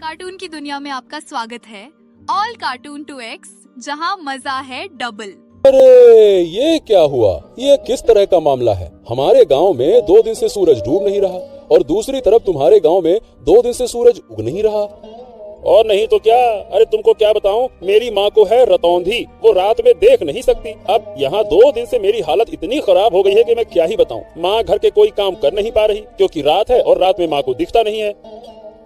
Cartoon की दुनिया में आपका स्वागत है। ऑल कार्टून टू एक्स, जहाँ मजा है डबल। अरे ये क्या हुआ? ये किस तरह का मामला है? हमारे गांव में 2 दिन से सूरज डूब नहीं रहा और दूसरी तरफ तुम्हारे गांव में 2 दिन से सूरज उग नहीं रहा। और नहीं तो क्या, अरे तुमको क्या बताऊं, मेरी माँ को है रतौंधी, वो रात में देख नहीं सकती। अब यहाँ 2 दिन से मेरी हालत इतनी खराब हो गई है कि मैं क्या ही बताऊं। माँ घर के कोई काम कर नहीं पा रही क्योंकि रात है और रात में माँ को दिखता नहीं है।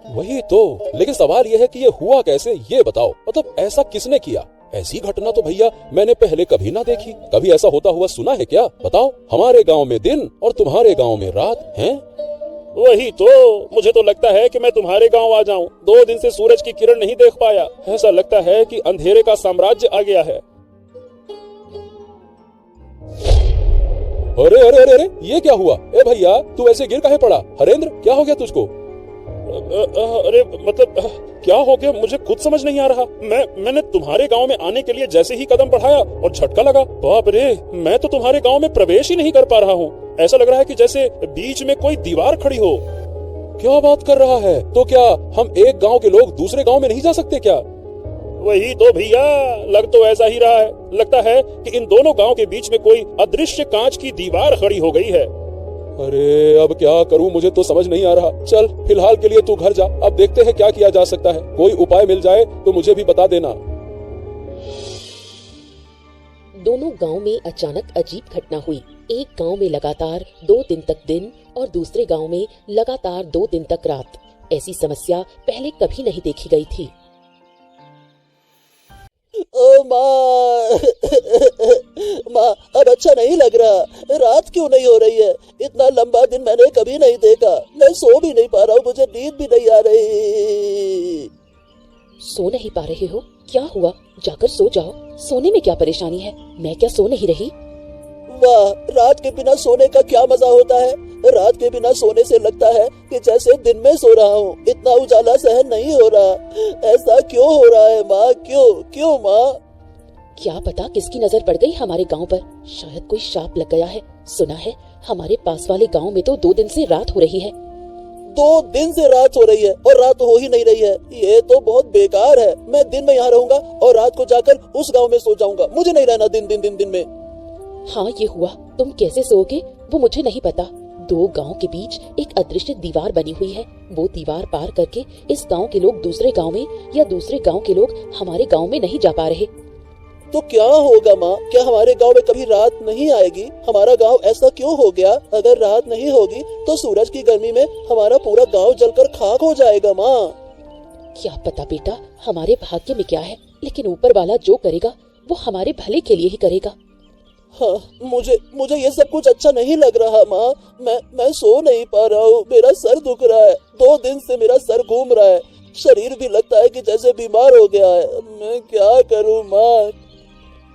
वही तो, लेकिन सवाल यह है कि ये हुआ कैसे, ये बताओ। मतलब ऐसा किसने किया? ऐसी घटना तो भैया मैंने पहले कभी ना देखी। कभी ऐसा होता हुआ सुना है क्या? बताओ। हमारे गांव में दिन और तुम्हारे गांव में रात है। वही तो, मुझे तो लगता है कि मैं तुम्हारे गांव आ जाऊं। 2 दिन से सूरज की किरण नहीं देख पाया। ऐसा लगता है कि अंधेरे का साम्राज्य आ गया है। अरे अरे अरे अरे, ये क्या हुआ? ए भैया, तू ऐसे गिर काहे पड़ा? हरेंद्र, क्या हो गया तुझको? अरे मतलब क्या हो गया, मुझे खुद समझ नहीं आ रहा। मैंने तुम्हारे गांव में आने के लिए जैसे ही कदम बढ़ाया और झटका लगा। बाप रे, मैं तो तुम्हारे गांव में प्रवेश ही नहीं कर पा रहा हूँ। ऐसा लग रहा है कि जैसे बीच में कोई दीवार खड़ी हो। क्या बात कर रहा है? तो क्या हम एक गांव के लोग दूसरे गांव में नहीं जा सकते क्या? वही तो भैया, लग तो ऐसा ही रहा है। लगता है कि इन दोनों गांव के बीच में कोई अदृश्य कांच की दीवार खड़ी हो गई है। अरे अब क्या करूं, मुझे तो समझ नहीं आ रहा। चल फिलहाल के लिए तू घर जा, अब देखते हैं क्या किया जा सकता है। कोई उपाय मिल जाए तो मुझे भी बता देना। दोनों गांव में अचानक अजीब घटना हुई। एक गांव में लगातार 2 दिन तक दिन और दूसरे गांव में लगातार 2 दिन तक रात। ऐसी समस्या पहले कभी नहीं देखी गई थी। ओ माँ माँ, अब अच्छा नहीं लग रहा। रात क्यों नहीं हो रही है? इतना लंबा दिन मैंने कभी नहीं देखा। मैं सो भी नहीं पा रहा हूँ, मुझे नींद भी नहीं आ रही। सो नहीं पा रहे हो? क्या हुआ? जाकर सो जाओ। सोने में क्या परेशानी है? मैं क्या सो नहीं रही? वाह, रात के बिना सोने का क्या मजा होता है। रात के बिना सोने से लगता है कि जैसे दिन में सो रहा हूँ। इतना उजाला सहन नहीं हो रहा। ऐसा क्यों हो रहा है माँ? क्यों माँ? क्या पता किसकी नजर पड़ गई हमारे गांव पर। शायद कोई शाप लग गया है। सुना है हमारे पास वाले गांव में तो 2 दिन से रात हो रही है। 2 दिन से रात हो रही है और रात हो ही नहीं रही है। ये तो बहुत बेकार है। मैं दिन में यहाँ रहूंगा और रात को जाकर उस गांव में सो जाऊंगा। मुझे नहीं रहना दिन में। हाँ, ये हुआ। तुम कैसे सोओगे वो मुझे नहीं पता। 2 गांव के बीच एक अदृश्य दीवार बनी हुई है। वो दीवार पार करके इस गांव के लोग दूसरे गांव में या दूसरे गांव के लोग हमारे गांव में नहीं जा पा रहे। तो क्या होगा माँ? क्या हमारे गांव में कभी रात नहीं आएगी? हमारा गांव ऐसा क्यों हो गया? अगर रात नहीं होगी तो सूरज की गर्मी में हमारा पूरा गांव जलकर खाक हो जाएगा माँ। क्या पता बेटा, हमारे भाग्य में क्या है, लेकिन ऊपर वाला जो करेगा वो हमारे भले के लिए ही करेगा। हाँ, मुझे ये सब कुछ अच्छा नहीं लग रहा माँ। मैं सो नहीं पा रहा हूँ। मेरा सर दुख रहा है। 2 दिन से मेरा सर घूम रहा है। शरीर भी लगता है कि जैसे बीमार हो गया है। मैं क्या करूँ माँ?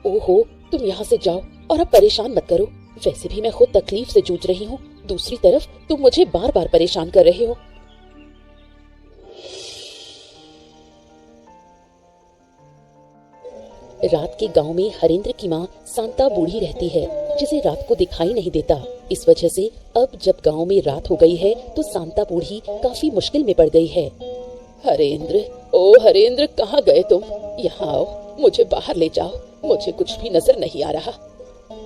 ओहो, तुम यहाँ से जाओ और अब परेशान मत करो। वैसे भी मैं खुद तकलीफ से जूझ रही हूँ। दूसरी तरफ तुम मुझे बार बार परेशान कर रहे हो। रात के गांव में हरेंद्र की माँ शांता बूढ़ी रहती है, जिसे रात को दिखाई नहीं देता। इस वजह से अब जब गांव में रात हो गई है तो शांता बूढ़ी काफी मुश्किल में पड़ गई है। हरेंद्र, ओ हरेंद्र, कहाँ गए तुम? यहाँ आओ, मुझे बाहर ले जाओ। मुझे कुछ भी नजर नहीं आ रहा।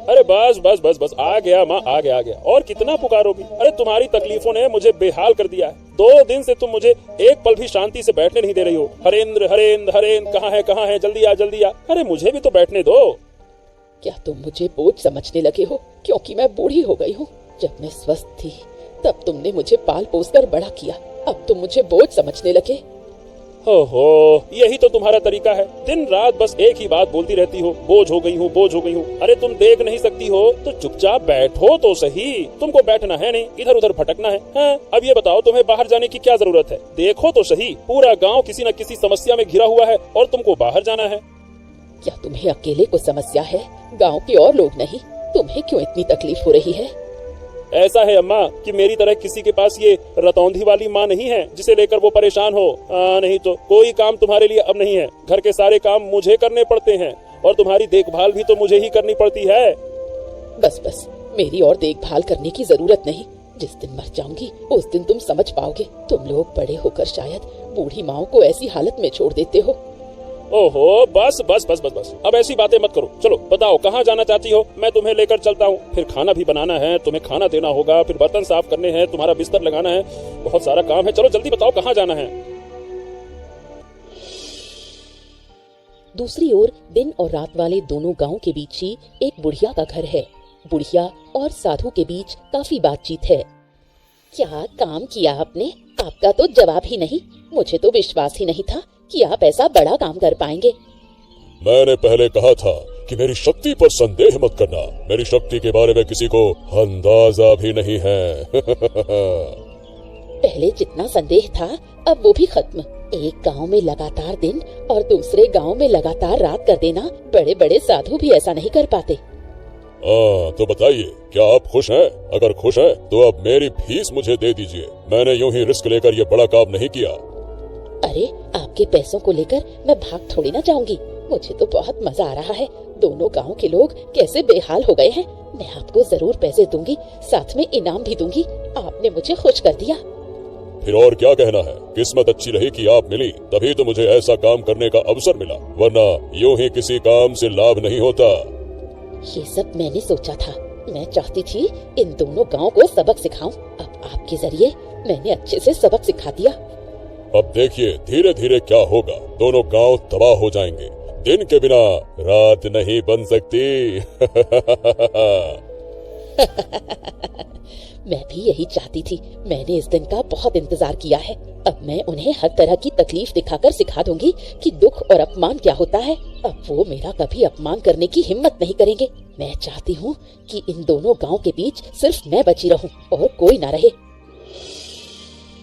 अरे बस आ गया माँ, आ गया। और कितना पुकारोगी? अरे तुम्हारी तकलीफों ने मुझे बेहाल कर दिया है। 2 दिन से तुम मुझे एक पल भी शांति से बैठने नहीं दे रही हो। हरेंद्र, कहाँ है? जल्दी आ। अरे मुझे भी तो बैठने दो। क्या तुम मुझे बोझ समझने लगे हो क्योंकि मैं बूढ़ी हो गई हूँ? जब मैं स्वस्थ थी तब तुमने मुझे पाल पोस कर बड़ा किया। अब तुम मुझे बोझ समझने लगे। ओहो, यही तो तुम्हारा तरीका है। दिन रात बस एक ही बात बोलती रहती हो, बोझ हो गई हूँ। अरे तुम देख नहीं सकती हो तो चुपचाप बैठो तो सही। तुमको बैठना है नहीं, इधर उधर भटकना है। हाँ, अब ये बताओ, तुम्हें बाहर जाने की क्या जरूरत है? देखो तो सही, पूरा गांव किसी न किसी समस्या में घिरा हुआ है और तुमको बाहर जाना है। क्या तुम्हें अकेले को समस्या है? गाँव के और लोग नहीं? तुम्हें क्यों इतनी तकलीफ हो रही है? ऐसा है अम्मा कि मेरी तरह किसी के पास ये रतौंधी वाली माँ नहीं है जिसे लेकर वो परेशान हो। नहीं तो कोई काम तुम्हारे लिए अब नहीं है। घर के सारे काम मुझे करने पड़ते हैं और तुम्हारी देखभाल भी तो मुझे ही करनी पड़ती है। बस, मेरी और देखभाल करने की जरूरत नहीं। जिस दिन मर जाऊंगी उस दिन तुम समझ पाओगे। तुम लोग बड़े होकर शायद बूढ़ी माओ को ऐसी हालत में छोड़ देते हो। ओहो, बस बस बस बस बस, अब ऐसी बातें मत करो। चलो बताओ कहाँ जाना चाहती हो, मैं तुम्हें लेकर चलता हूँ। फिर खाना भी बनाना है, तुम्हें खाना देना होगा, फिर बर्तन साफ करने हैं, तुम्हारा बिस्तर लगाना है, बहुत सारा काम है। चलो जल्दी बताओ कहाँ जाना है। दूसरी ओर दिन और रात वाले दोनों गांव के बीच ही एक बुढ़िया का घर है। बुढ़िया और साधु के बीच काफी बातचीत है। क्या काम किया आपने? आपका तो जवाब ही नहीं। मुझे तो विश्वास ही नहीं था कि आप ऐसा बड़ा काम कर पाएंगे। मैंने पहले कहा था कि मेरी शक्ति पर संदेह मत करना। मेरी शक्ति के बारे में किसी को अंदाजा भी नहीं है। पहले जितना संदेह था अब वो भी खत्म। एक गांव में लगातार दिन और दूसरे गांव में लगातार रात कर देना बड़े बड़े साधु भी ऐसा नहीं कर पाते। तो बताइए, क्या आप खुश हैं? अगर खुश हैं, तो अब मेरी फीस मुझे दे दीजिए। मैंने यूं ही रिस्क लेकर ये बड़ा काम नहीं किया। अरे आपके पैसों को लेकर मैं भाग थोड़ी ना जाऊंगी। मुझे तो बहुत मजा आ रहा है। दोनों गांव के लोग कैसे बेहाल हो गए हैं। मैं आपको जरूर पैसे दूंगी, साथ में इनाम भी दूंगी। आपने मुझे खुश कर दिया। फिर और क्या कहना है? किस्मत अच्छी रही कि आप मिली, तभी तो मुझे ऐसा काम करने का अवसर मिला, वरना यूं ही किसी काम से लाभ नहीं होता। ये सब मैंने सोचा था। मैं चाहती थी इन दोनों गांव को सबक सिखाऊं। अब आपके जरिए मैंने अच्छे से सबक सिखा दिया। अब देखिए धीरे धीरे क्या होगा। दोनों गांव तबाह हो जाएंगे। दिन के बिना रात नहीं बन सकती। मैं भी यही चाहती थी। मैंने इस दिन का बहुत इंतजार किया है। अब मैं उन्हें हर तरह की तकलीफ दिखाकर सिखा दूंगी कि दुख और अपमान क्या होता है। अब वो मेरा कभी अपमान करने की हिम्मत नहीं करेंगे। मैं चाहती हूँ कि इन दोनों गांव के बीच सिर्फ मैं बची रहूं और कोई ना रहे।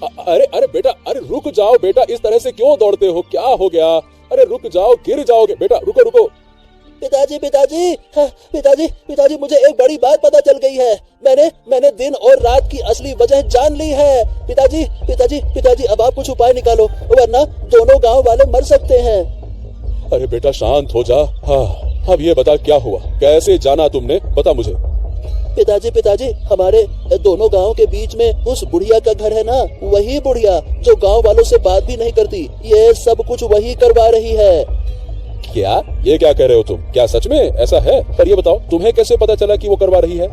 अरे अरे बेटा, अरे रुक जाओ बेटा, इस तरह से क्यों दौड़ते हो? क्या हो गया? अरे रुक जाओ, गिर जाओगे बेटा। रुको रुको। पिताजी पिताजी, हाँ, पिताजी पिताजी, मुझे एक बड़ी बात पता चल गई है। मैंने दिन और रात की असली वजह जान ली है। पिताजी पिताजी पिताजी, अब आप कुछ उपाय निकालो, वरना दोनों गांव वाले मर सकते हैं। अरे बेटा शांत हो जा। हाँ, अब ये बता क्या हुआ, कैसे जाना तुमने, बता मुझे। पिताजी, हमारे दोनों गांव के बीच में उस बुढ़िया का घर है ना, वही बुढ़िया जो गांव वालों से बात भी नहीं करती, ये सब कुछ वही करवा रही है। क्या? ये क्या कह रहे हो तुम? क्या सच में ऐसा है? पर ये बताओ, तुम्हें कैसे पता चला कि वो करवा रही है?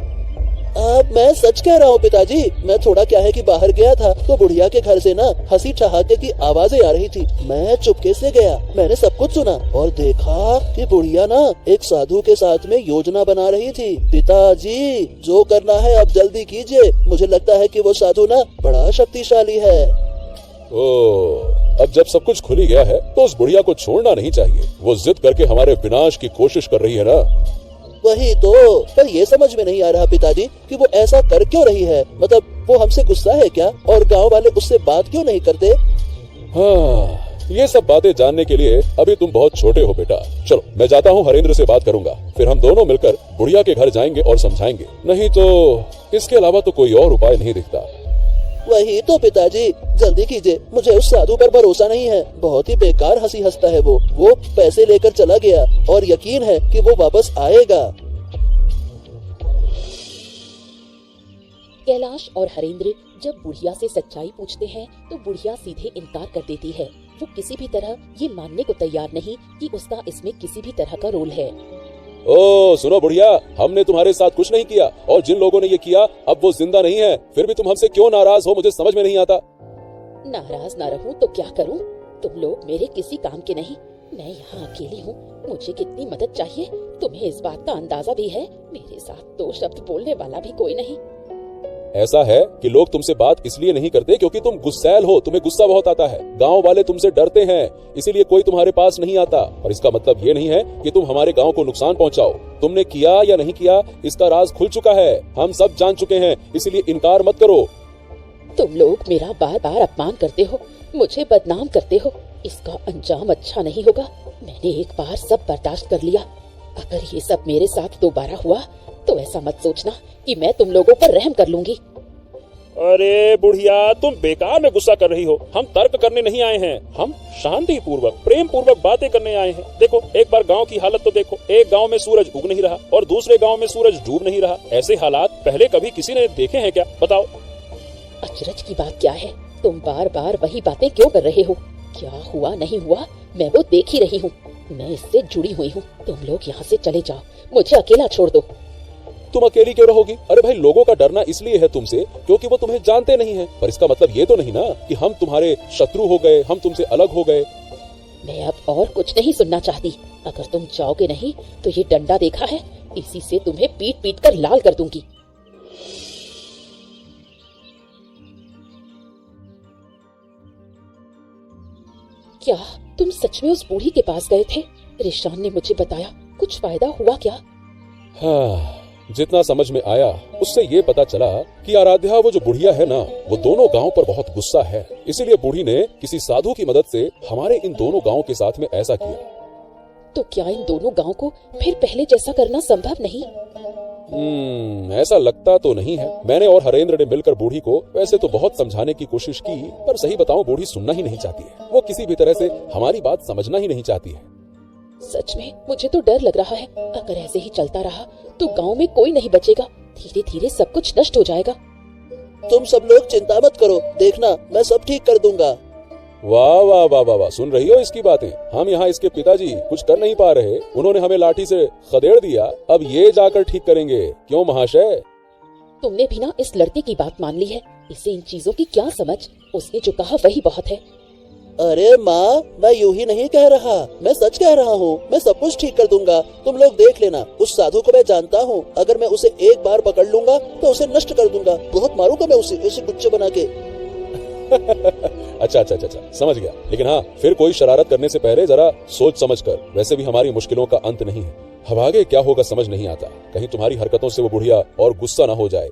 मैं सच कह रहा हूँ पिताजी। मैं थोड़ा क्या है कि बाहर गया था, तो बुढ़िया के घर से ना हंसी ठहाके की आवाजें आ रही थी। मैं चुपके से गया, मैंने सब कुछ सुना और देखा कि बुढ़िया ना एक साधु के साथ में योजना बना रही थी। पिताजी, जो करना है अब जल्दी कीजिए। मुझे लगता है कि वो साधु ना बड़ा शक्तिशाली है। अब जब सब कुछ खुल ही गया है, तो उस बुढ़िया को छोड़ना नहीं चाहिए। वो जिद करके हमारे विनाश की कोशिश कर रही है ना। वही तो, पर ये समझ में नहीं आ रहा पिताजी कि वो ऐसा कर क्यों रही है। मतलब वो हमसे गुस्सा है क्या, और गांव वाले उससे बात क्यों नहीं करते? हाँ, ये सब बातें जानने के लिए अभी तुम बहुत छोटे हो बेटा। चलो मैं जाता हूँ, हरेंद्र से बात करूंगा, फिर हम दोनों मिलकर बुढ़िया के घर जाएंगे और समझाएंगे। नहीं तो इसके अलावा तो कोई और उपाय नहीं दिखता। वही तो पिताजी, जल्दी कीजिए। मुझे उस साधु पर भरोसा नहीं है। बहुत ही बेकार हंसी हंसता है वो पैसे लेकर चला गया और यकीन है कि वो वापस आएगा। कैलाश और हरेंद्र जब बुढ़िया से सच्चाई पूछते हैं तो बुढ़िया सीधे इनकार कर देती है। वो किसी भी तरह ये मानने को तैयार नहीं कि उसका इसमें किसी भी तरह का रोल है। ओ सुनो बुढ़िया, हमने तुम्हारे साथ कुछ नहीं किया, और जिन लोगों ने ये किया अब वो जिंदा नहीं है। फिर भी तुम हमसे क्यों नाराज हो, मुझे समझ में नहीं आता। नाराज ना रहूं तो क्या करूं? तुम लोग मेरे किसी काम के नहीं। मैं यहाँ अकेली हूँ, मुझे कितनी मदद चाहिए तुम्हें इस बात का अंदाजा भी है। मेरे साथ 2 शब्द बोलने वाला भी कोई नहीं। ऐसा है कि लोग तुमसे बात इसलिए नहीं करते क्योंकि तुम गुस्सैल हो, तुम्हें गुस्सा बहुत आता है। गांव वाले तुमसे डरते हैं, इसीलिए कोई तुम्हारे पास नहीं आता। और इसका मतलब ये नहीं है कि तुम हमारे गांव को नुकसान पहुंचाओ। तुमने किया या नहीं किया, इसका राज खुल चुका है, हम सब जान चुके हैं, इसीलिए इनकार मत करो। तुम लोग मेरा बार बार अपमान करते हो, मुझे बदनाम करते हो। इसका अंजाम अच्छा नहीं होगा। मैंने एक बार सब बर्दाश्त कर लिया। अगर ये सब मेरे साथ दोबारा हुआ तो ऐसा मत सोचना कि मैं तुम लोगों पर रहम कर लूंगी। अरे बुढ़िया, तुम बेकार में गुस्सा कर रही हो। हम तर्क करने नहीं आए हैं, हम शांति पूर्वक प्रेम पूर्वक बातें करने आए हैं। देखो एक बार गांव की हालत तो देखो। एक गांव में सूरज उग नहीं रहा और दूसरे गांव में सूरज डूब नहीं रहा। ऐसे हालात पहले कभी किसी ने देखे हैं क्या? बताओ। अचरज की बात क्या है, तुम बार बार वही बातें क्यों कर रहे हो? क्या हुआ नहीं हुआ मैं वो देख ही रही हूँ। मैं इससे जुड़ी हुई हूँ। तुम लोग यहाँ से चले जाओ, मुझे अकेला छोड़ दो। तुम अकेली क्यों रहोगी? अरे भाई, लोगों का डरना इसलिए है तुमसे क्योंकि वो तुम्हें जानते नहीं है, पर इसका मतलब ये तो नहीं ना कि हम तुम्हारे शत्रु हो गए, हम तुमसे अलग हो गए। मैं अब और कुछ नहीं सुनना चाहती। अगर तुम जाओगे नहीं तो ये डंडा देखा है, इसी से तुम्हें पीट पीट कर लाल कर दूंगी। क्या तुम सच में उस बूढ़ी के पास गए थे? रिशान ने मुझे बताया, कुछ फायदा हुआ क्या? हाँ, जितना समझ में आया उससे ये पता चला कि आराध्या, वो जो बुढ़िया है ना, वो दोनों गांव पर बहुत गुस्सा है। इसीलिए बूढ़ी ने किसी साधु की मदद से हमारे इन दोनों गांव के साथ में ऐसा किया। तो क्या इन दोनों गांव को फिर पहले जैसा करना संभव नहीं? ऐसा लगता तो नहीं है। मैंने और हरेंद्र ने मिलकर बूढ़ी को वैसे तो बहुत समझाने की कोशिश की, पर सही बताऊं बूढ़ी सुनना ही नहीं चाहती है। वो किसी भी तरह से हमारी बात समझना ही नहीं चाहती है। सच में मुझे तो डर लग रहा है। अगर ऐसे ही चलता रहा तो गांव में कोई नहीं बचेगा। धीरे धीरे सब कुछ नष्ट हो जाएगा। तुम सब लोग चिंता मत करो, देखना मैं सब ठीक कर दूंगा। वाह वाह वाह वाह वाह, सुन रही हो इसकी बातें? हम यहाँ इसके पिताजी कुछ कर नहीं पा रहे, उन्होंने हमें लाठी से खदेड़ दिया, अब ये जाकर ठीक करेंगे। क्यों महाशय? तुमने भी ना इस लड़के की बात मान ली है। इसे इन चीजों की क्या समझ? उसने जो कहा वही बहुत है। अरे माँ, मैं यूं ही नहीं कह रहा, मैं सच कह रहा हूँ। मैं सब कुछ ठीक कर दूंगा, तुम लोग देख लेना। उस साधु को मैं जानता हूँ, अगर मैं उसे एक बार पकड़ लूंगा तो उसे नष्ट कर दूंगा। बहुत मारूंगा मैं उसे गुच्चे बना के। अच्छा, समझ गया। लेकिन हाँ, फिर कोई शरारत करने से पहले जरा सोच समझ कर। वैसे भी हमारी मुश्किलों का अंत नहीं है। अब आगे क्या होगा समझ नहीं आता। कहीं तुम्हारी हरकतों से वो बुढ़िया और गुस्सा ना हो जाए।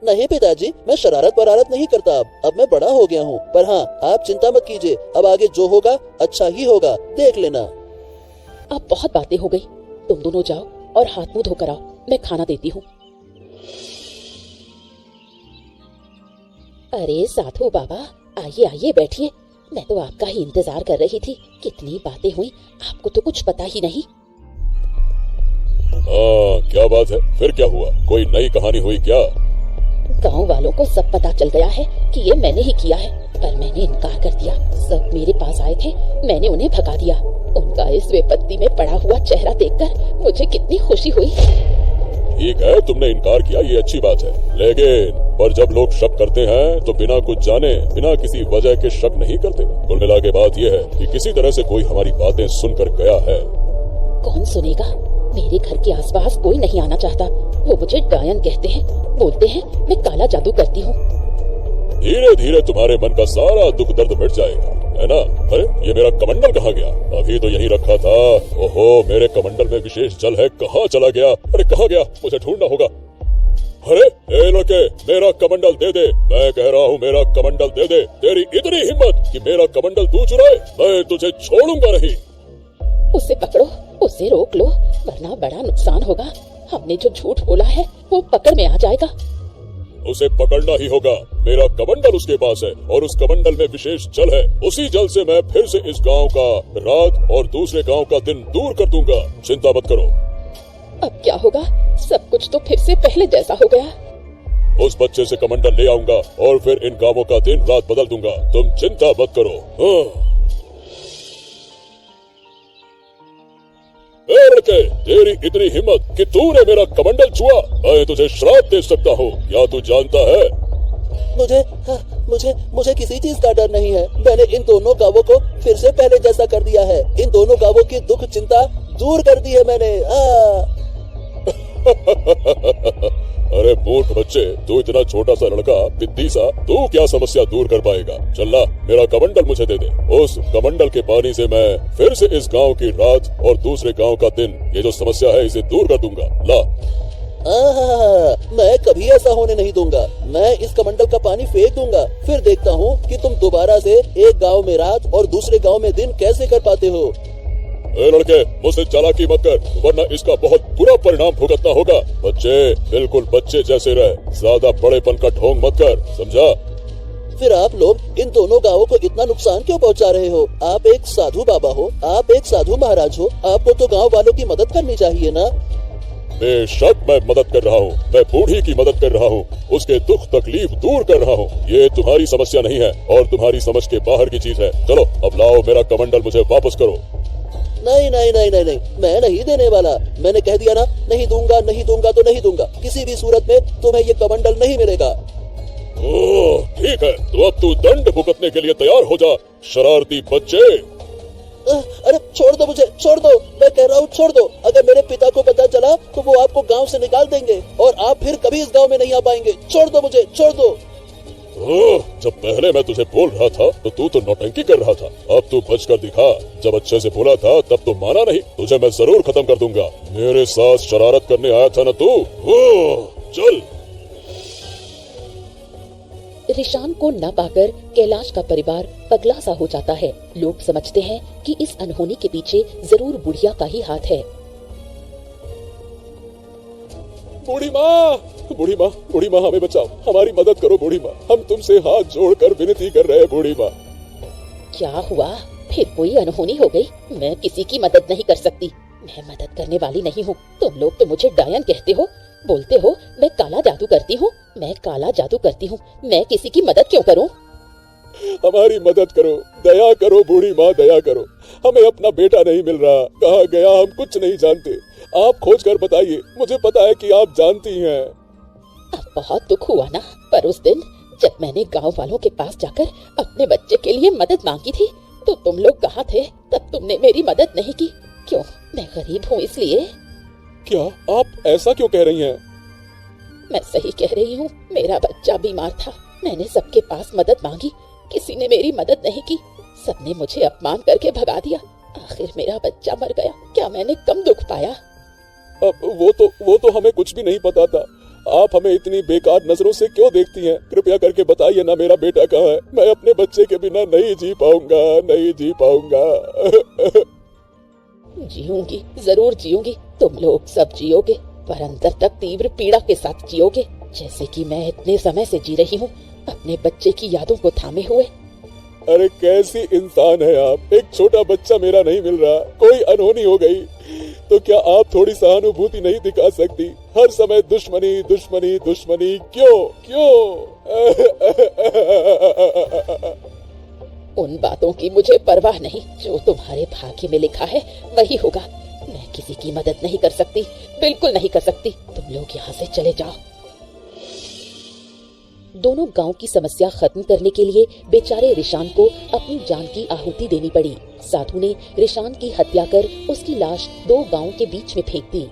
नहीं पिताजी, मैं शरारत वरारत नहीं करता। अब मैं बड़ा हो गया हूँ। पर हाँ, आप चिंता मत कीजिए, अब आगे जो होगा अच्छा ही होगा, देख लेना। अब बहुत बातें हो गई। तुम दोनों जाओ और हाथ मुंह धोकर आओ, मैं खाना देती हूँ। अरे साधु बाबा, आइए आइए बैठिए। मैं तो आपका ही इंतजार कर रही थी। कितनी बातें हुई, आपको तो कुछ पता ही नहीं। क्या बात है? फिर क्या हुआ? कोई नई कहानी हुई क्या? गांव वालों को सब पता चल गया है कि ये मैंने ही किया है, पर मैंने इनकार कर दिया। सब मेरे पास आए थे, मैंने उन्हें भगा दिया। उनका इस विपत्ति में पड़ा हुआ चेहरा देखकर मुझे कितनी खुशी हुई। ठीक है, तुमने इनकार किया, ये अच्छी बात है। लेकिन पर जब लोग शक करते हैं तो बिना कुछ जाने, बिना किसी वजह के शक नहीं करते। कुल मिला के बात यह है कि किसी तरह से कोई हमारी बातें सुनकर गया है। कौन सुनेगा? मेरे घर के आसपास कोई नहीं आना चाहता। वो मुझे डायन कहते हैं, बोलते हैं मैं काला जादू करती हूँ। धीरे धीरे तुम्हारे मन का सारा दुख दर्द मिट जाएगा, है ना? अरे ये मेरा कमंडल कहाँ गया? अभी तो यहीं रखा था। ओहो, मेरे कमंडल में विशेष जल है, कहाँ चला गया? अरे कहाँ गया? मुझे ढूंढना होगा। अरे ए लड़के, मेरा कमंडल दे दे। मैं कह रहा हूँ मेरा कमंडल दे दे। तेरी इतनी हिम्मत कि मेरा कमंडल तू चुराए? मैं तुझे छोड़ूंगा नहीं। उसे पकड़ो, उसे रोक लो, वरना बड़ा नुकसान होगा। हमने जो झूठ बोला है वो पकड़ में आ जाएगा। उसे पकड़ना ही होगा। मेरा कमंडल उसके पास है और उस कमंडल में विशेष जल है। उसी जल से मैं फिर से इस गांव का रात और दूसरे गांव का दिन दूर कर दूंगा। चिंता मत करो। अब क्या होगा? सब कुछ तो फिर से पहले जैसा हो गया। उस बच्चे से कमंडल ले आऊंगा और फिर इन गांवों का दिन रात बदल दूंगा। तुम चिंता मत करो। लड़के, तेरी इतनी हिम्मत कि तूने मेरा कमंडल छुआ, मैं तुझे श्राप दे सकता हूँ। क्या तू जानता है? मुझे किसी चीज का डर नहीं है। मैंने इन दोनों गांवों को फिर से पहले जैसा कर दिया है। इन दोनों गांवों की दुख चिंता दूर कर दी है मैंने। अरे मूर्ख बच्चे, तू इतना छोटा सा लड़का, बिद्दी सा, तू क्या समस्या दूर कर पाएगा? चल ला, मेरा कमंडल मुझे दे दे। उस कमंडल के पानी से मैं फिर से इस गांव की रात और दूसरे गांव का दिन, ये जो समस्या है इसे दूर कर दूंगा। ला। मैं कभी ऐसा होने नहीं दूंगा। मैं इस कमंडल का पानी फेंक दूंगा, फिर देखता हूँ कि तुम दोबारा से एक गांव में रात और दूसरे गांव में दिन कैसे कर पाते हो। ए लड़के, मुझसे चालाकी मत कर, वरना इसका बहुत बुरा परिणाम भुगतना होगा। बच्चे, बिल्कुल बच्चे जैसे रहे, ज्यादा बड़ेपन का ढोंग मत कर, समझा? फिर आप लोग इन दोनों गांवों को इतना नुकसान क्यों पहुंचा रहे हो? आप एक साधु बाबा हो, आप एक साधु महाराज हो, आपको तो गांव वालों की मदद करनी चाहिए ना। बेशक मैं मदद कर रहा हूँ, मैं बूढ़ी की मदद कर रहा हूँ, उसके दुख तकलीफ दूर कर रहा हूँ। ये तुम्हारी समस्या नहीं है और तुम्हारी समझ के बाहर की चीज है। चलो अब लाओ मेरा कमंडल, मुझे वापस करो। नहीं नहीं नहीं नहीं नहीं, मैं नहीं देने वाला। मैंने कह दिया ना, नहीं दूंगा, नहीं दूंगा तो नहीं दूंगा। किसी भी सूरत में तुम्हें ये कमंडल नहीं मिलेगा। ओह ठीक है, तो अब तू दंड भुगतने के लिए तैयार हो जा, शरारती बच्चे। अरे छोड़ दो मुझे, छोड़ दो, मैं कह रहा हूँ छोड़ दो। अगर मेरे पिता को पता चला तो वो आपको गांव से निकाल देंगे और आप फिर कभी इस गांव में नहीं आ पाएंगे। छोड़ दो मुझे, छोड़ दो। जब पहले मैं तुझे बोल रहा था तो तू तो नौटंकी कर रहा था, अब तू बच कर दिखा। जब अच्छे से बोला था तब तो माना नहीं, तुझे मैं जरूर खत्म कर दूंगा। मेरे साथ शरारत करने आया था ना तू। चल। रिशान को न पाकर कैलाश का परिवार पगला सा हो जाता है। लोग समझते हैं कि इस अनहोनी के पीछे जरूर बुढ़िया का ही हाथ है। बूढ़ी माँ, बूढ़ी माँ, बूढ़ी माँ हमें बचाओ, हमारी मदद करो बूढ़ी माँ, हम तुमसे हाथ जोड़कर विनती कर रहे हैं बूढ़ी माँ। क्या हुआ? फिर कोई अनहोनी हो गई? मैं किसी की मदद नहीं कर सकती, मैं मदद करने वाली नहीं हूँ। तुम लोग तो मुझे डायन कहते हो, बोलते हो मैं काला जादू करती हूँ, मैं काला जादू करती हूँ। मैं किसी की मदद क्यों करूँ? हमारी मदद करो, दया करो बूढ़ी माँ, दया करो। हमें अपना बेटा नहीं मिल रहा, कहाँ गया हम कुछ नहीं जानते। आप खोज कर बताइए, मुझे पता है कि आप जानती हैं। अब बहुत दुख हुआ ना, पर उस दिन जब मैंने गांव वालों के पास जाकर अपने बच्चे के लिए मदद मांगी थी तो तुम लोग कहाँ थे? तब तुमने मेरी मदद नहीं की। क्यों? मैं गरीब हूँ इसलिए? क्या आप ऐसा क्यों कह रही हैं? मैं सही कह रही हूँ, मेरा बच्चा बीमार था, मैंने सबके पास मदद मांगी, किसी ने मेरी मदद नहीं की, सबने मुझे अपमान करके भगा दिया। आखिर मेरा बच्चा मर गया। क्या मैंने कम दुख पाया? अब वो तो हमें कुछ भी नहीं पता था। आप हमें इतनी बेकार नजरों से क्यों देखती हैं? कृपया करके बताइए ना, मेरा बेटा कहाँ है? मैं अपने बच्चे के बिना नहीं जी पाऊंगा, नहीं जी पाऊंगा। जीऊंगी, जरूर जीऊंगी। तुम लोग सब जियोगे, पर अंदर तक तीव्र पीड़ा के साथ जियोगे, जैसे कि मैं इतने समय से जी रही हूँ, अपने बच्चे की यादों को थामे हुए। अरे कैसी इंसान है आप? एक छोटा बच्चा मेरा नहीं मिल रहा, कोई अनहोनी हो गई तो क्या आप थोड़ी सहानुभूति नहीं दिखा सकती? हर समय दुश्मनी दुश्मनी दुश्मनी, क्यों क्यों? उन बातों की मुझे परवाह नहीं, जो तुम्हारे भाग्य में लिखा है वही होगा। मैं किसी की मदद नहीं कर सकती, बिल्कुल नहीं कर सकती। तुम लोग यहाँ से चले जाओ। दोनों गांव की समस्या खत्म करने के लिए बेचारे रिशान को अपनी जान की आहुति देनी पड़ी। साधु ने रिशान की हत्या कर उसकी लाश 2 गांव के बीच में फेंक दी।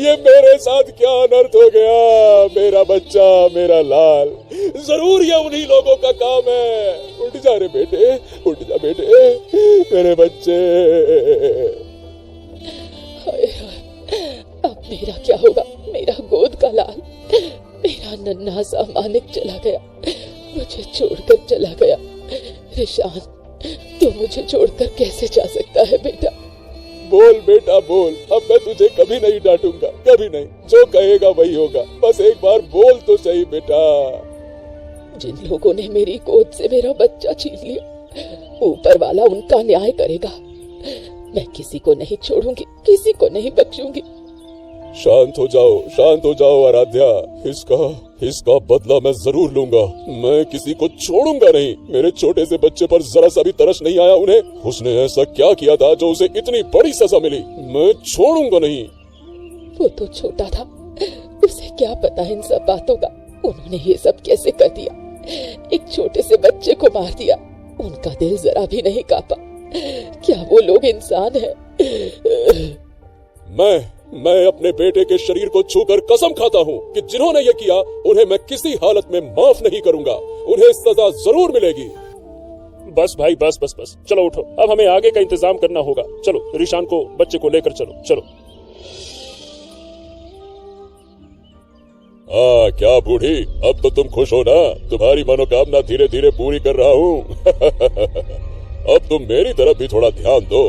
ये मेरे साथ क्या अनर्थ हो गया? मेरा बच्चा, मेरा लाल, जरूर ये उन्हीं लोगों का काम है। उठ जा रे बेटे, उठ जा बेटे, मेरे बच्चे। अब मेरा क्या होगा? मेरा गोद का लाल, मेरा नन्हा सा मानिक चला गया, मुझे छोड़कर चला गया। रिशान, तू मुझे छोड़कर कैसे जा सकता है बेटा? बोल बेटा बोल, अब मैं तुझे कभी नहीं डांटूंगा, कभी नहीं। जो कहेगा वही होगा, बस एक बार बोल तो सही बेटा। जिन लोगों ने मेरी गोद से मेरा बच्चा छीन लिया, ऊपर वाला उनका न्याय करेगा। मैं किसी को नहीं छोड़ूंगी, किसी को नहीं बख्शूंगी। शांत हो जाओ आराध्या, इसका बदला मैं जरूर लूंगा। मैं किसी को छोड़ूंगा नहीं। मेरे छोटे से बच्चे पर जरा सा भी तरस नहीं आया उन्हें? उसने ऐसा क्या किया था जो उसे इतनी बड़ी सजा मिली? मैं छोड़ूंगा नहीं। वो तो छोटा था, उसे क्या पता इन सब बातों का। उन्होंने ये सब कैसे कर दिया? एक छोटे से बच्चे को मार दिया। उनका दिल जरा भी नहीं कांपा। क्या वो लोग इंसान है? मैं अपने बेटे के शरीर को छूकर कसम खाता हूँ कि जिन्होंने ये किया उन्हें मैं किसी हालत में माफ नहीं करूंगा। उन्हें सजा जरूर मिलेगी। बस भाई बस बस बस, चलो उठो, अब हमें आगे का इंतजाम करना होगा। चलो रिशान को, बच्चे को लेकर चलो। चलो। क्या बूढ़ी, अब तो तुम खुश हो ना? तुम्हारी मनोकामना धीरे धीरे पूरी कर रहा हूँ। अब तुम मेरी तरफ भी थोड़ा ध्यान दो।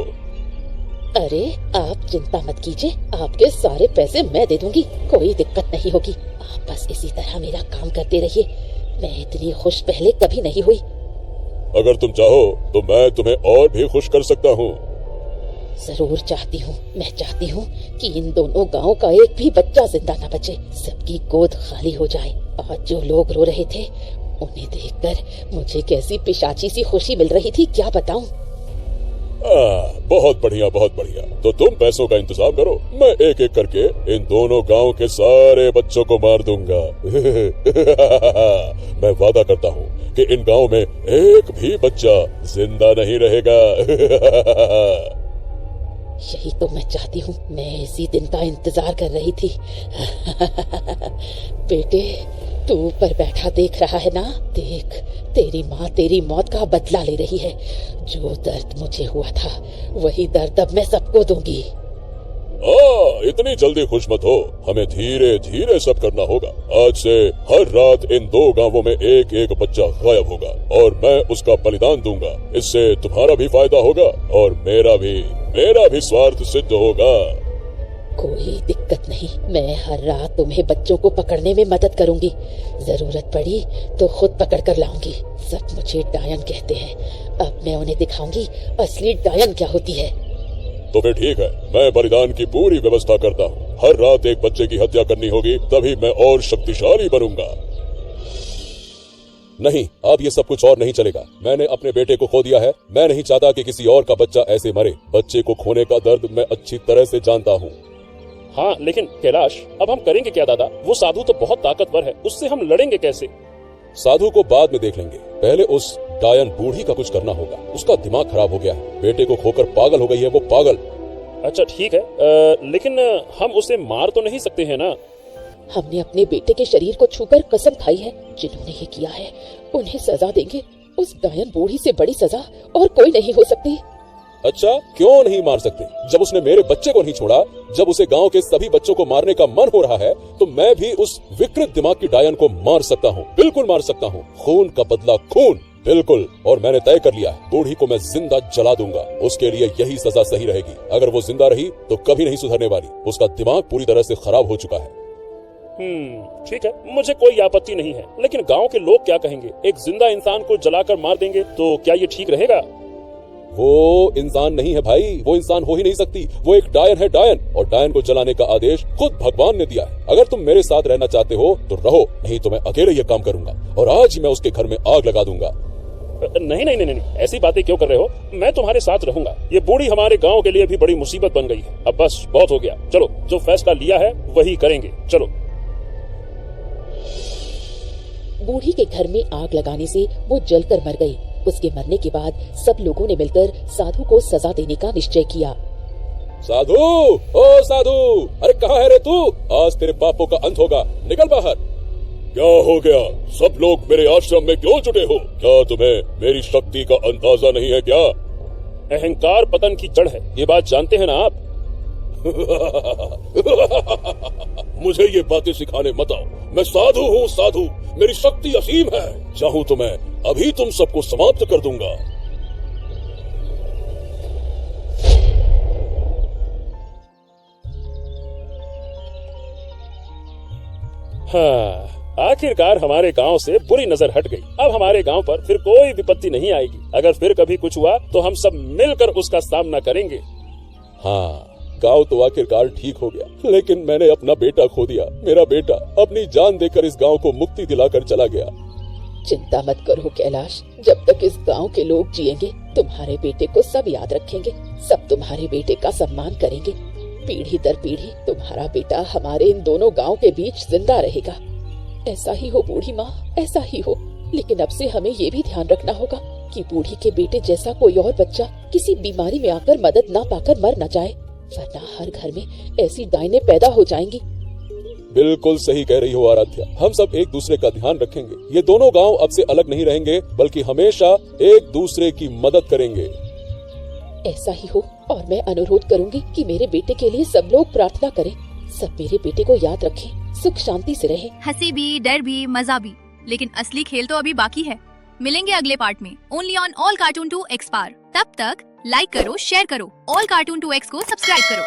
अरे आप चिंता मत कीजिए, आपके सारे पैसे मैं दे दूंगी, कोई दिक्कत नहीं होगी। आप बस इसी तरह मेरा काम करते रहिए। मैं इतनी खुश पहले कभी नहीं हुई। अगर तुम चाहो तो मैं तुम्हें और भी खुश कर सकता हूँ। जरूर चाहती हूँ, मैं चाहती हूँ कि इन दोनों गांव का एक भी बच्चा जिंदा न बचे, सबकी गोद खाली हो जाए। आज जो लोग रो रहे थे उन्हें देखकर मुझे कैसी पिशाची सी खुशी मिल रही थी, क्या बताऊं। बहुत बढ़िया, बहुत बढ़िया। तो तुम पैसों का इंतजाम करो, मैं एक एक करके इन दोनों गांव के सारे बच्चों को मार दूंगा। मैं वादा करता हूँ कि इन गांव में एक भी बच्चा जिंदा नहीं रहेगा। यही तो मैं चाहती हूँ, मैं इसी दिन का इंतजार कर रही थी। बेटे, तू ऊपर बैठा देख रहा है ना, देख तेरी माँ तेरी मौत का बदला ले रही है। जो दर्द मुझे हुआ था वही दर्द अब मैं सबको दूंगी। इतनी जल्दी खुश मत हो, हमें धीरे धीरे सब करना होगा। आज से हर रात इन दो गांवों में एक एक बच्चा गायब होगा और मैं उसका बलिदान दूंगा। इससे तुम्हारा भी फायदा होगा और मेरा भी स्वार्थ सिद्ध होगा। कोई दिक्कत नहीं, मैं हर रात तुम्हें बच्चों को पकड़ने में मदद करूंगी। जरूरत पड़ी तो खुद पकड़ कर लाऊंगी। सब मुझे डायन कहते हैं, अब मैं उन्हें दिखाऊंगी असली डायन क्या होती है। तो फिर ठीक है, मैं बलिदान की पूरी व्यवस्था करता हूँ। हर रात एक बच्चे की हत्या करनी होगी, तभी मैं और शक्तिशाली बनूंगा। नहीं, अब ये सब कुछ और नहीं चलेगा। मैंने अपने बेटे को खो दिया है, मैं नहीं चाहता कि किसी और का बच्चा ऐसे मरे। बच्चे को खोने का दर्द मैं अच्छी तरह से जानता हूँ। हाँ, लेकिन कैलाश, अब हम करेंगे क्या दादा? वो साधु तो बहुत ताकतवर है, उससे हम लड़ेंगे कैसे? साधु को बाद में देख लेंगे, पहले उस डायन बूढ़ी का कुछ करना होगा। उसका दिमाग खराब हो गया है, बेटे को खोकर पागल हो गई है वो पागल। अच्छा ठीक है, लेकिन हम उसे मार तो नहीं सकते हैं ना? हमने अपने बेटे के शरीर को छूकर कसम खाई है, जिन्होंने ये किया है उन्हें सजा देंगे। उस डायन बूढ़ी से बड़ी सजा और कोई नहीं हो सकती। अच्छा, क्यों नहीं मार सकते? जब उसने मेरे बच्चे को नहीं छोड़ा, जब उसे गांव के सभी बच्चों को मारने का मन हो रहा है, तो मैं भी उस विकृत दिमाग की डायन को मार सकता हूँ। बिल्कुल मार सकता हूँ। खून का बदला खून, बिल्कुल। और मैंने तय कर लिया है, बूढ़ी को मैं जिंदा जला दूंगा। उसके लिए यही सजा सही रहेगी। अगर वो जिंदा रही तो कभी नहीं सुधरने वाली। उसका दिमाग पूरी तरह से खराब हो चुका है। ठीक है, मुझे कोई आपत्ति नहीं है, लेकिन गांव के लोग क्या कहेंगे? एक जिंदा इंसान को जलाकर मार देंगे तो क्या ये ठीक रहेगा? वो इंसान नहीं है भाई, वो इंसान हो ही नहीं सकती। वो एक डायन है, डायन। और डायन को जलाने का आदेश खुद भगवान ने दिया है। अगर तुम मेरे साथ रहना चाहते हो तो रहो, नहीं तो मैं अकेले ये काम करूंगा और आज ही मैं उसके घर में आग लगा दूंगा। नहीं नहीं नहीं नहीं, ऐसी बातें क्यों कर रहे हो? मैं तुम्हारे साथ रहूंगा। ये बूढ़ी हमारे गांव के लिए भी बड़ी मुसीबत बन गई है। अब बस बहुत हो गया, चलो जो फैसला लिया है वही करेंगे, चलो। बूढ़ी के घर में आग लगाने से वो जलकर मर गई। उसके मरने के बाद सब लोगों ने मिलकर साधु को सजा देने का निश्चय किया। साधु, ओ साधु, अरे कहाँ है रे तू? आज तेरे पापों का अंत होगा, निकल बाहर। क्या हो गया? सब लोग मेरे आश्रम में क्यों जुटे हो? क्या तुम्हें मेरी शक्ति का अंदाजा नहीं है क्या? अहंकार पतन की जड़ है, ये बात जानते हैं ना आप? मुझे ये बातें सिखाने मत आओ। मैं साधु हूँ, साधु। मेरी शक्ति असीम है। चाहूँ तो मैं अभी तुम सबको समाप्त कर दूंगा। हाँ, आखिरकार हमारे गांव से बुरी नजर हट गई। अब हमारे गांव पर फिर कोई विपत्ति नहीं आएगी। अगर फिर कभी कुछ हुआ तो हम सब मिलकर उसका सामना करेंगे। हाँ, गांव तो आखिरकार ठीक हो गया, लेकिन मैंने अपना बेटा खो दिया। मेरा बेटा अपनी जान देकर इस गांव को मुक्ति दिलाकर चला गया। चिंता मत करो कैलाश, जब तक इस गांव के लोग जिएंगे तुम्हारे बेटे को सब याद रखेंगे। सब तुम्हारे बेटे का सम्मान करेंगे। पीढ़ी दर पीढ़ी तुम्हारा बेटा हमारे इन दोनों गांव के बीच जिंदा रहेगा। ऐसा ही हो बूढ़ी माँ, ऐसा ही हो। लेकिन अब से हमें ये भी ध्यान रखना होगा कि बूढ़ी के बेटे जैसा कोई और बच्चा किसी बीमारी में आकर मदद ना पाकर मर न जाए, वरना हर घर में ऐसी डायनें पैदा हो जाएंगी। बिल्कुल सही कह रही हो आराध्या, हम सब एक दूसरे का ध्यान रखेंगे। ये दोनों गांव अब से अलग नहीं रहेंगे, बल्कि हमेशा एक दूसरे की मदद करेंगे। ऐसा ही हो। और मैं अनुरोध करूंगी कि मेरे बेटे के लिए सब लोग प्रार्थना करें। सब मेरे बेटे को याद रखें, सुख शांति से रहें। हंसी भी, डर भी, मजा भी, लेकिन असली खेल तो अभी बाकी है। मिलेंगे अगले पार्ट में, only on all cartoon 2 X पार। तब तक लाइक करो, शेयर करो, ऑल कार्टून 2 एक्स को सब्सक्राइब करो।